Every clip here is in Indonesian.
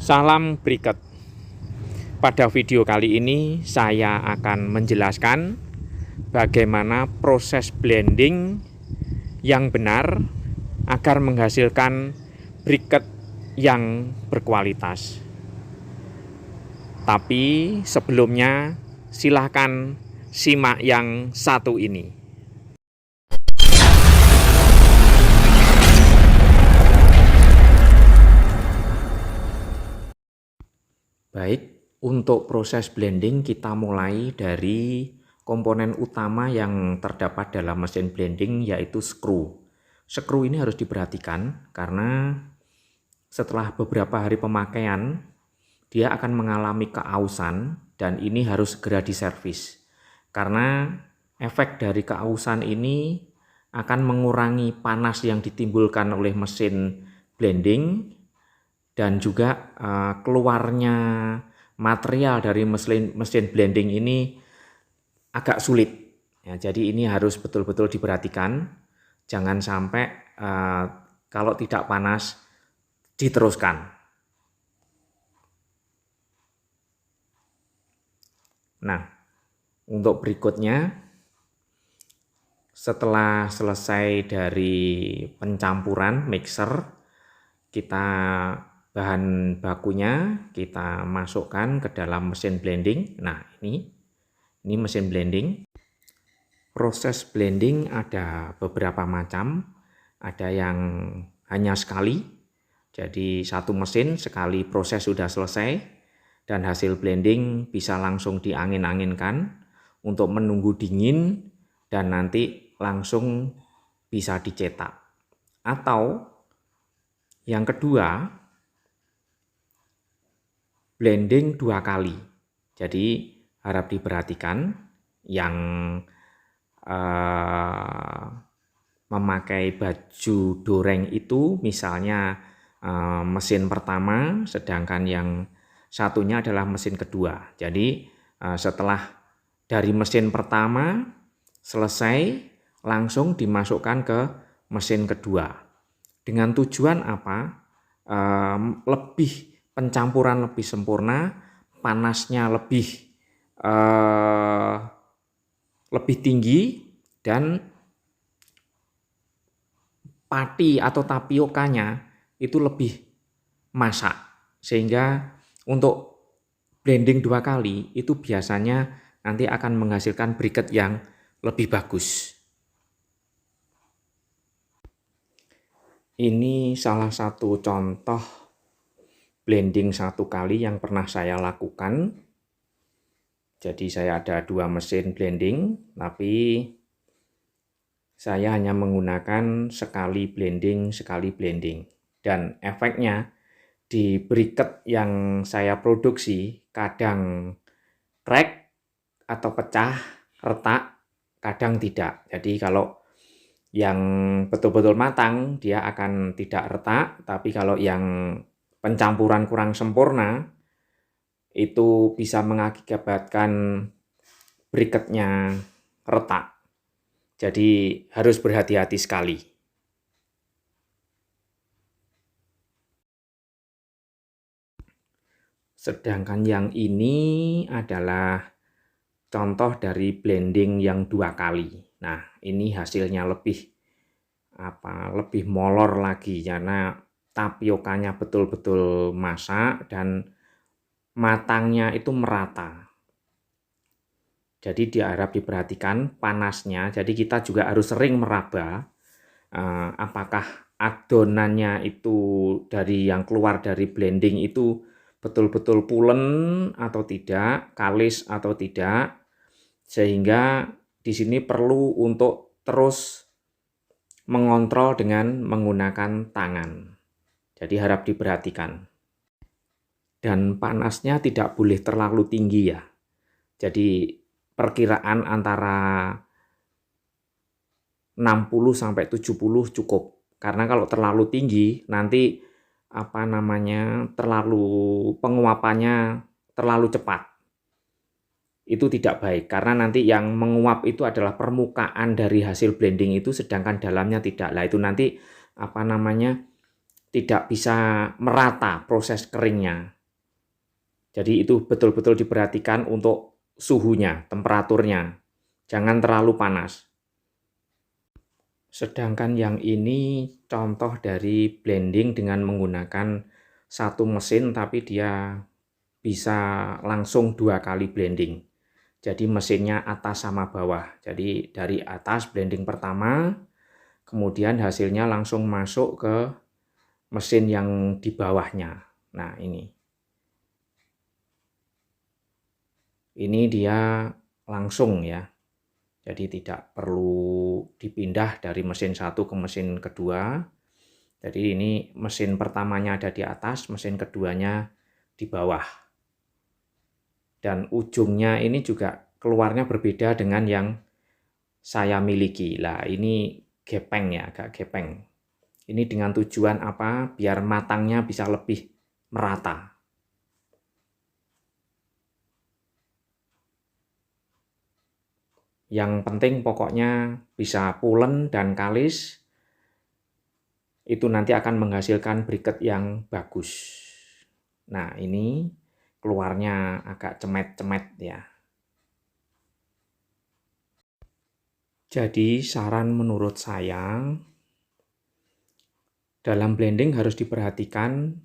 Salam briket. Pada video kali ini saya akan menjelaskan bagaimana proses blending yang benar agar menghasilkan briket yang berkualitas. Tapi sebelumnya silahkan simak yang satu ini. Baik, untuk proses blending kita mulai dari komponen utama yang terdapat dalam mesin blending, yaitu skru. Skru ini harus diperhatikan karena setelah beberapa hari pemakaian dia akan mengalami keausan dan ini harus segera diservis. Karena efek dari keausan ini akan mengurangi panas yang ditimbulkan oleh mesin blending dan juga keluarnya material dari mesin blending ini agak sulit. Ya, jadi ini harus betul-betul diperhatikan. Jangan sampai kalau tidak panas diteruskan. Nah, untuk berikutnya, setelah selesai dari pencampuran mixer, kita bahan bakunya kita masukkan ke dalam mesin blending. Nah, ini mesin blending. Proses blending ada beberapa macam. Ada yang hanya sekali. Jadi satu mesin sekali proses sudah selesai dan hasil blending bisa langsung diangin-anginkan untuk menunggu dingin dan nanti langsung bisa dicetak. Atau yang kedua, blending 2 kali. Jadi harap diperhatikan yang memakai baju doreng itu misalnya mesin pertama, sedangkan yang satunya adalah mesin kedua. Jadi setelah dari mesin pertama selesai langsung dimasukkan ke mesin kedua. Dengan tujuan apa? Lebih pencampuran lebih sempurna, panasnya lebih tinggi dan pati atau tapiokanya itu lebih masak. Sehingga untuk blending 2 kali itu biasanya nanti akan menghasilkan briket yang lebih bagus. Ini salah satu contoh blending 1 kali yang pernah saya lakukan. Jadi saya ada 2 mesin blending, tapi saya hanya menggunakan sekali blending. Dan efeknya di briket yang saya produksi kadang crack atau pecah, retak, kadang tidak. Jadi kalau yang betul-betul matang dia akan tidak retak, tapi kalau yang pencampuran kurang sempurna itu bisa mengakibatkan briketnya retak. Jadi harus berhati-hati sekali. Sedangkan yang ini adalah contoh dari blending yang 2 kali. Nah, ini hasilnya lebih molor lagi karena tapiokanya betul-betul masak dan matangnya itu merata. Jadi diharap diperhatikan panasnya. Jadi kita juga harus sering meraba apakah adonannya itu dari yang keluar dari blending itu betul-betul pulen atau tidak, kalis atau tidak. Sehingga di sini perlu untuk terus mengontrol dengan menggunakan tangan. Jadi harap diperhatikan. Dan panasnya tidak boleh terlalu tinggi ya. Jadi perkiraan antara 60 sampai 70 cukup. Karena kalau terlalu tinggi nanti penguapannya terlalu cepat. Itu tidak baik karena nanti yang menguap itu adalah permukaan dari hasil blending itu sedangkan dalamnya tidak. Lah itu nanti tidak bisa merata proses keringnya. Jadi itu betul-betul diperhatikan untuk suhunya, temperaturnya. Jangan terlalu panas. Sedangkan yang ini contoh dari blending dengan menggunakan satu mesin tapi dia bisa langsung 2 kali blending. Jadi mesinnya atas sama bawah. Jadi dari atas blending pertama, kemudian hasilnya langsung masuk ke mesin yang di bawahnya. Nah, ini dia langsung ya. Jadi tidak perlu dipindah dari mesin satu ke mesin kedua. Jadi ini mesin pertamanya ada di atas, mesin keduanya di bawah. Dan ujungnya ini juga keluarnya berbeda dengan yang saya miliki. Lah ini gepeng ya, agak gepeng. Ini dengan tujuan apa? Biar matangnya bisa lebih merata. Yang penting pokoknya bisa pulen dan kalis, itu nanti akan menghasilkan briket yang bagus. Nah, ini keluarnya agak cemet-cemet ya. Jadi saran menurut saya, dalam blending harus diperhatikan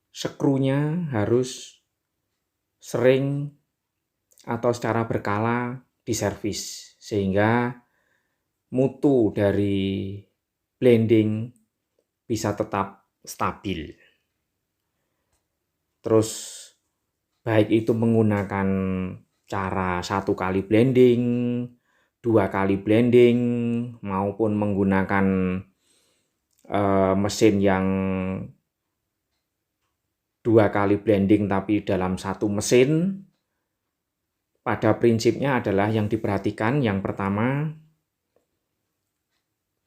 skrunya harus sering atau secara berkala diservis, sehingga mutu dari blending bisa tetap stabil. Terus baik itu menggunakan cara 1 kali blending, 2 kali blending, maupun menggunakan mesin yang 2 kali blending tapi dalam satu mesin, pada prinsipnya adalah yang diperhatikan yang pertama,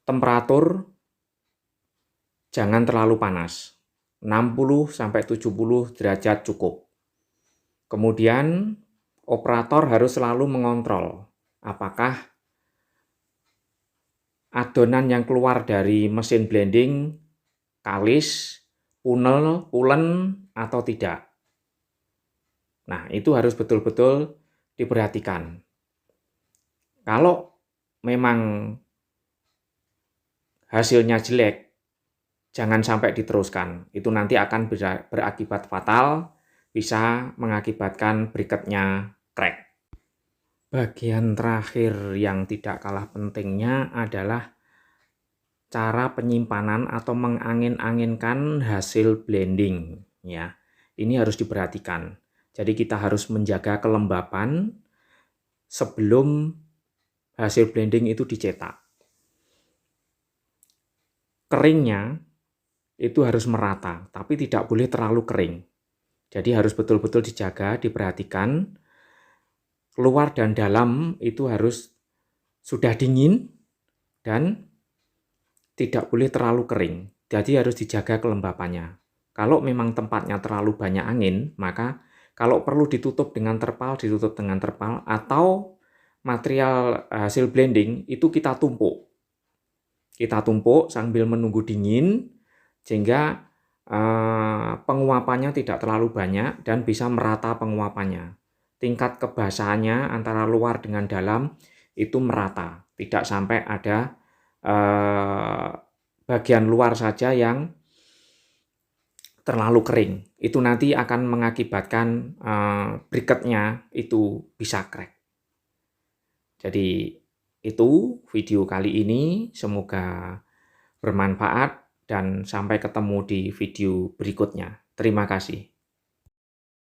temperatur jangan terlalu panas, 60-70 derajat cukup. Kemudian operator harus selalu mengontrol apakah adonan yang keluar dari mesin blending kalis, pulen atau tidak. Nah, itu harus betul-betul diperhatikan. Kalau memang hasilnya jelek, jangan sampai diteruskan. Itu nanti akan berakibat fatal, bisa mengakibatkan briketnya crack. Bagian terakhir yang tidak kalah pentingnya adalah cara penyimpanan atau mengangin-anginkan hasil blending ya. Ini harus diperhatikan. Jadi kita harus menjaga kelembapan sebelum hasil blending itu dicetak. Keringnya itu harus merata, tapi tidak boleh terlalu kering. Jadi harus betul-betul dijaga, diperhatikan. Luar dan dalam itu harus sudah dingin dan tidak boleh terlalu kering. Jadi harus dijaga kelembapannya. Kalau memang tempatnya terlalu banyak angin, maka kalau perlu ditutup dengan terpal, atau material hasil blending itu kita tumpuk. Kita tumpuk sambil menunggu dingin, sehingga penguapannya tidak terlalu banyak dan bisa merata penguapannya. Tingkat kebasahannya antara luar dengan dalam itu merata, tidak sampai ada bagian luar saja yang terlalu kering. Itu nanti akan mengakibatkan briketnya itu bisa crack. Jadi itu video kali ini, semoga bermanfaat dan sampai ketemu di video berikutnya. Terima kasih.